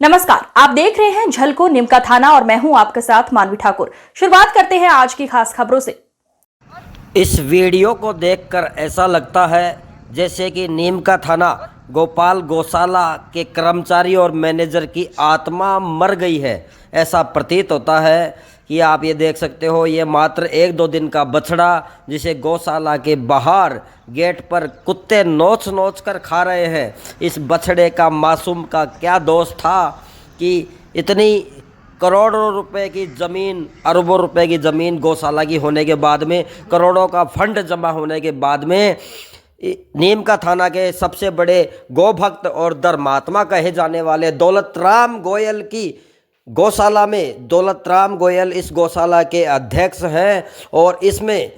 नमस्कार, आप देख रहे हैं झलको निमका थाना और मैं हूं आपके साथ मानवी ठाकुर। शुरुआत करते हैं आज की खास खबरों से। इस वीडियो को देखकर ऐसा लगता है जैसे कि नीमका थाना गोपाल गौशाला के कर्मचारी और मैनेजर की आत्मा मर गई है। ऐसा प्रतीत होता है कि आप ये देख सकते हो, ये मात्र 1-2 दिन का बछड़ा जिसे गौशाला के बाहर गेट पर कुत्ते नोच नोच कर खा रहे हैं। इस बछड़े का मासूम का क्या दोष था कि इतनी करोड़ों रुपए की ज़मीन, अरबों रुपए की ज़मीन गौशाला की होने के बाद में, करोड़ों का फंड जमा होने के बाद में नीमका थाना के सबसे बड़े गोभक्त और धर्मात्मा कहे जाने वाले दौलत राम गोयल की गौशाला में, दौलत राम गोयल इस गौशाला के अध्यक्ष हैं और इसमें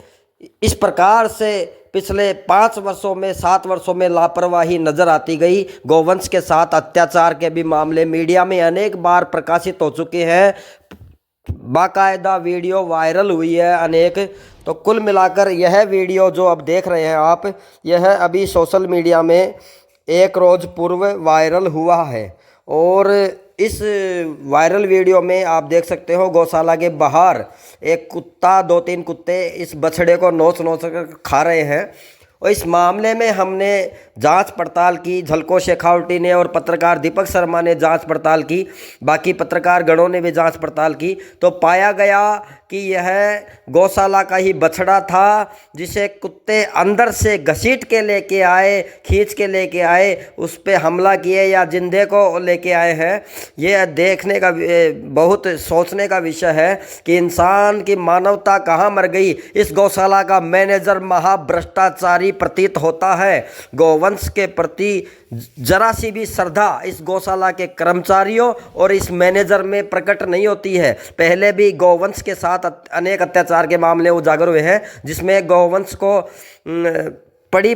इस प्रकार से पिछले 5 वर्षों में, 7 वर्षों में लापरवाही नजर आती गई। गौवंश के साथ अत्याचार के भी मामले मीडिया में अनेक बार प्रकाशित हो चुके हैं, बाकायदा वीडियो वायरल हुई है अनेक। तो कुल मिलाकर यह वीडियो जो अब देख रहे हैं आप, यह अभी सोशल मीडिया में 1 रोज़ पूर्व वायरल हुआ है और इस वायरल वीडियो में आप देख सकते हो गौशाला के बाहर एक कुत्ता, 2-3 कुत्ते इस बछड़े को नोच नोच कर खा रहे हैं। और इस मामले में हमने जांच पड़ताल की, झलको शेखावटी ने और पत्रकार दीपक शर्मा ने जांच पड़ताल की, बाकी पत्रकार गणों ने भी जांच पड़ताल की, तो पाया गया कि यह गौशाला का ही बछड़ा था जिसे कुत्ते अंदर से घसीट के लेके आए, खींच के लेके आए, उस पर हमला किए या जिंदे को लेके आए हैं। ये देखने का, बहुत सोचने का विषय है कि इंसान की मानवता कहाँ मर गई। इस गौशाला का मैनेजर महाभ्रष्टाचारी प्रतीत होता है। गौवंश के प्रति जरा सी भी श्रद्धा इस गौशाला के कर्मचारियों और इस मैनेजर में प्रकट नहीं होती है। पहले भी गौवंश के साथ अनेक अत्याचार के मामले उजागर हुए हैं जिसमें गौवंश को पड़ी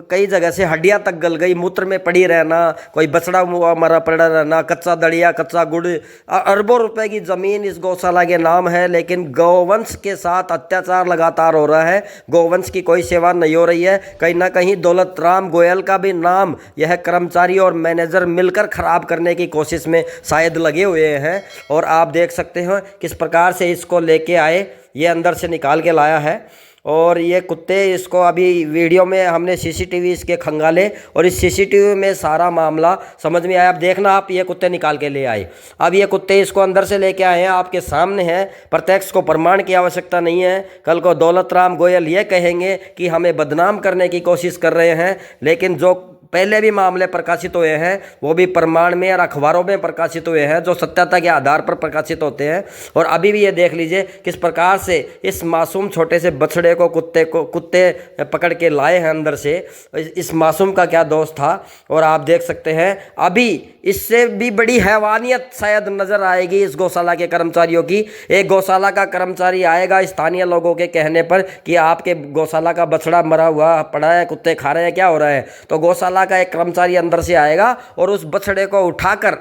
कई जगह से हड्डियां तक गल गई, मूत्र में पड़ी रहना, कोई बछड़ा मुआ मरा पड़ा रहना, कच्चा दड़िया, कच्चा गुड़, अरबों रुपए की ज़मीन इस गौशाला के नाम है। लेकिन गौवंश के साथ अत्याचार लगातार हो रहा है, गौवंश की कोई सेवा नहीं हो रही है। कहीं ना कहीं दौलत राम गोयल का भी नाम यह कर्मचारी और मैनेजर मिलकर ख़राब करने की कोशिश में शायद लगे हुए हैं। और आप देख सकते हो किस प्रकार से इसको लेके आए, ये अंदर से निकाल के लाया है और ये कुत्ते इसको अभी वीडियो में हमने सीसीटीवी इसके खंगाले और इस सीसीटीवी में सारा मामला समझ में आया। अब देखना आप, ये कुत्ते निकाल के ले आए, अब ये कुत्ते इसको अंदर से लेके आए हैं, आपके सामने हैं। प्रत्यक्ष को प्रमाण की आवश्यकता नहीं है। कल को दौलत राम गोयल ये कहेंगे कि हमें बदनाम करने की कोशिश कर रहे हैं, लेकिन जो पहले भी मामले प्रकाशित हुए हैं वो भी प्रमाण में और अखबारों में प्रकाशित हुए हैं, जो सत्यता के आधार पर प्रकाशित होते हैं। और अभी भी ये देख लीजिए किस प्रकार से इस मासूम छोटे से बछड़े को कुत्ते पकड़ के लाए हैं अंदर से। इस मासूम का क्या दोष था। और आप देख सकते हैं अभी इससे भी बड़ी हैवानियत शायद नजर आएगी इस गौशाला के कर्मचारियों की। एक गौशाला का कर्मचारी आएगा स्थानीय लोगों के कहने पर कि आपके गौशाला का बछड़ा मरा हुआ पड़ा है, कुत्ते खा रहे हैं, क्या हो रहा है। तो गौशाला का एक कर्मचारी अंदर से आएगा और उस बछड़े को उठाकर,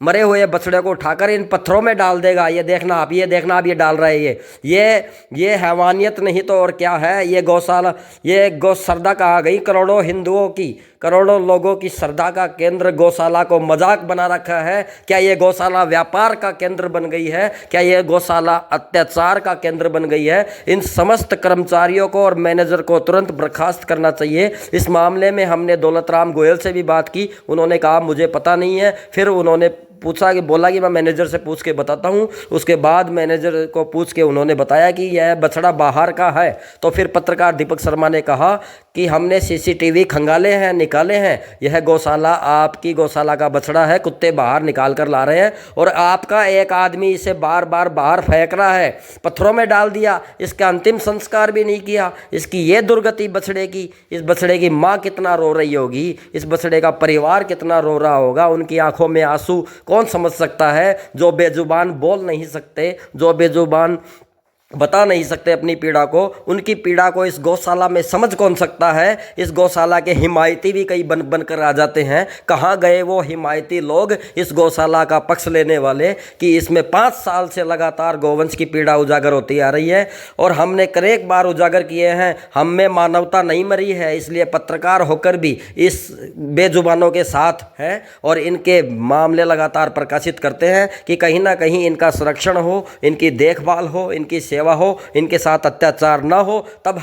मरे हुए बछड़े को उठाकर इन पत्थरों में डाल देगा। ये देखना आप, ये देखना आप, ये डाल रहा है। ये हैवानियत नहीं तो और क्या है। ये गौशाला, ये गौ श्रद्धा कहा गई करोड़ों हिंदुओं की, करोड़ों लोगों की श्रद्धा का केंद्र गौशाला को मजाक बना रखा है। क्या ये गौशाला व्यापार का केंद्र बन गई है? क्या ये गौशाला अत्याचार का केंद्र बन गई है? इन समस्त कर्मचारियों को और मैनेजर को तुरंत बर्खास्त करना चाहिए। इस मामले में हमने दौलत राम गोयल से भी बात की, उन्होंने कहा मुझे पता नहीं है। फिर उन्होंने पूछा कि बोला कि मैं मैनेजर से पूछ के बताता हूँ। उसके बाद मैनेजर को पूछ के उन्होंने बताया कि यह बछड़ा बाहर का है। तो फिर पत्रकार दीपक शर्मा ने कहा कि हमने सीसीटीवी खंगाले हैं, निकाले हैं, यह गौशाला आपकी गौशाला का बछड़ा है, कुत्ते बाहर निकाल कर ला रहे हैं और आपका एक आदमी इसे बार बार बाहर फेंक रहा है, पत्थरों में डाल दिया, इसका अंतिम संस्कार भी नहीं किया। इसकी ये दुर्गति बछड़े की, इस बछड़े की माँ कितना रो रही होगी, इस बछड़े का परिवार कितना रो रहा होगा, उनकी आंखों में आंसू कौन समझ सकता है। जो बेजुबान बोल नहीं सकते, जो बेजुबान बता नहीं सकते अपनी पीड़ा को। उनकी पीड़ा को इस गौशाला में समझ कौन सकता है। इस गौशाला के हिमायती भी कई बन कर आ जाते हैं। कहाँ गए वो हिमायती लोग इस गौशाला का पक्ष लेने वाले कि इसमें 5 साल से लगातार गौवंश की पीड़ा उजागर होती आ रही है और हमने कई बार उजागर किए हैं। हम में मानवता नहीं मरी है, इसलिए पत्रकार होकर भी इस बेजुबानों के साथ है और इनके मामले लगातार प्रकाशित करते हैं कि कहीं ना कहीं इनका संरक्षण हो, इनकी देखभाल हो, इनकी सेवा हो, इनके साथ अत्याचार ना हो। तब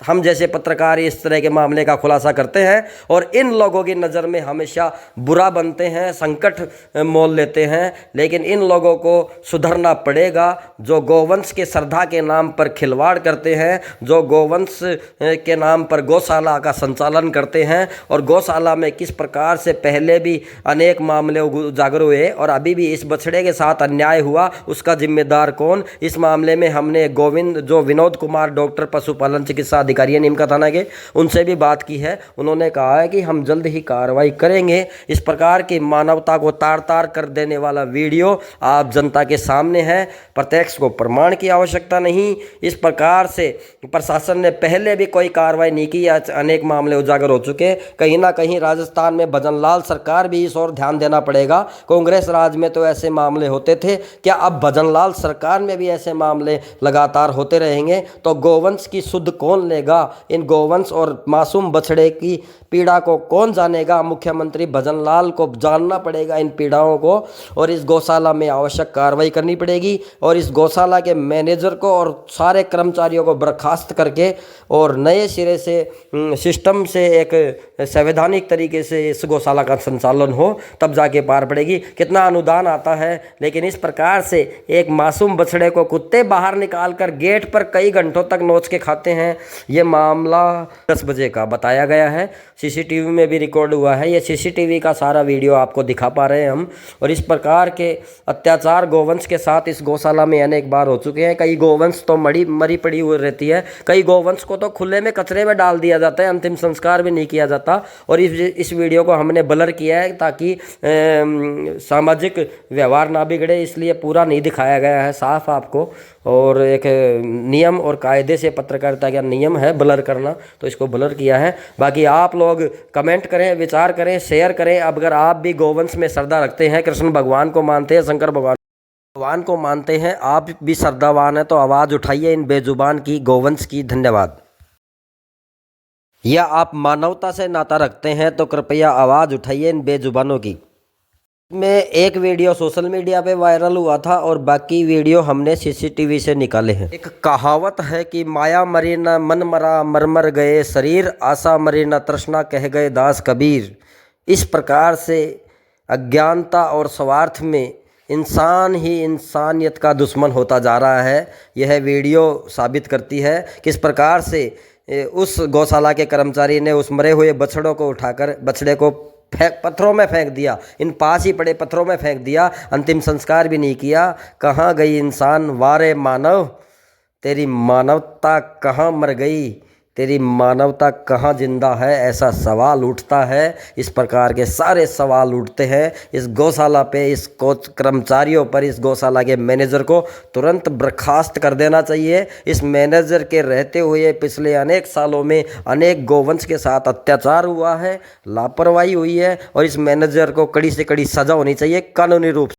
हम जैसे पत्रकार इस तरह के मामले का खुलासा करते हैं और इन लोगों की नज़र में हमेशा बुरा बनते हैं, संकट मोल लेते हैं। लेकिन इन लोगों को सुधरना पड़ेगा जो गौवंश के श्रद्धा के नाम पर खिलवाड़ करते हैं, जो गौवंश के नाम पर गौशाला का संचालन करते हैं। और गौशाला में किस प्रकार से पहले भी अनेक मामले उजागर हुए और अभी भी इस बछड़े के साथ अन्याय हुआ, उसका जिम्मेदार कौन। इस मामले में हमने विनोद कुमार डॉक्टर पशुपालन चिकित्सा अधिकारी है नीमका थाना के, उनसे भी बात की है। उन्होंने कहा है कि हम जल्द ही कार्रवाई करेंगे। इस प्रकार की मानवता को तार तार कर देने वाला वीडियो आप जनता के सामने है। प्रत्यक्ष को प्रमाण की आवश्यकता नहीं। इस प्रकार से प्रशासन ने पहले भी कोई कार्रवाई नहीं की, आज अनेक मामले उजागर हो चुके। कहीं ना कहीं राजस्थान में भजनलाल सरकार भी इस ओर ध्यान देना पड़ेगा। कांग्रेस राज में तो ऐसे मामले होते थे, क्या अब भजनलाल सरकार में भी ऐसे मामले लगातार होते रहेंगे तो गौवंश की सुध कौन लेगा? इन गौवंश और मासूम बछड़े की पीड़ा को कौन जानेगा? मुख्यमंत्री भजनलाल को जानना पड़ेगा इन पीड़ाओं को और इस गौशाला में आवश्यक कार्रवाई करनी पड़ेगी और इस गौशाला के मैनेजर को और सारे कर्मचारियों को बर्खास्त करके और नए सिरे से सिस्टम से एक संवैधानिक तरीके से इस गौशाला का संचालन हो, तब जाके पार पड़ेगी। कितना अनुदान आता है, लेकिन इस प्रकार से एक मासूम बछड़े को कुत्ते बाहर निकाल कर गेट पर कई घंटों तक नोच के खाते हैं। ये मामला 10 बजे का बताया गया है, सीसीटीवी में भी रिकॉर्ड हुआ है। ये सीसीटीवी का सारा वीडियो आपको दिखा पा रहे हैं हम। और इस प्रकार के अत्याचार गौवंश के साथ इस गौशाला में अनेक बार हो चुके हैं। कई गौवंश तो मरी पड़ी हुई रहती है, कई गौवंश को तो खुले में कचरे में डाल दिया जाता है, अंतिम संस्कार भी नहीं किया जाता। और इस वीडियो को हमने ब्लर किया है ताकि सामाजिक व्यवहार ना बिगड़े, इसलिए पूरा नहीं दिखाया गया है साफ आपको। और एक नियम और कायदे से पत्रकारिता का नियम है ब्लर करना, तो इसको ब्लर किया है। बाकी आप लोग कमेंट करें, विचार करें, शेयर करें। अब अगर आप भी गौवंश में श्रद्धा रखते हैं, कृष्ण भगवान को मानते हैं, शंकर भगवान को मानते हैं, आप भी श्रद्धावान हैं, तो आवाज़ उठाइए इन बेजुबान की गौवंश की। धन्यवाद। या आप मानवता से नाता रखते हैं तो कृपया आवाज़ उठाइए इन बेजुबानों की। में एक वीडियो सोशल मीडिया पे वायरल हुआ था और बाकी वीडियो हमने सीसीटीवी से निकाले हैं। एक कहावत है कि माया मरी न मन मरा मर गए शरीर, आशा मरी न तृष्णा कह गए दास कबीर। इस प्रकार से अज्ञानता और स्वार्थ में इंसान ही इंसानियत का दुश्मन होता जा रहा है। यह वीडियो साबित करती है किस प्रकार से उस गौशाला के कर्मचारी ने उस मरे हुए बछड़ों को उठाकर बछड़े को पत्थरों में फेंक दिया, इन पास ही पड़े पत्थरों में फेंक दिया, अंतिम संस्कार भी नहीं किया। कहाँ गई इंसान वारे मानव, तेरी मानवता कहाँ मर गई, तेरी मानवता कहाँ जिंदा है, ऐसा सवाल उठता है। इस प्रकार के सारे सवाल उठते हैं इस गौशाला पे, इस कर्मचारियों पर। इस गौशाला के मैनेजर को तुरंत बर्खास्त कर देना चाहिए। इस मैनेजर के रहते हुए पिछले अनेक सालों में अनेक गौवंश के साथ अत्याचार हुआ है, लापरवाही हुई है और इस मैनेजर को कड़ी से कड़ी सज़ा होनी चाहिए कानूनी रूप से।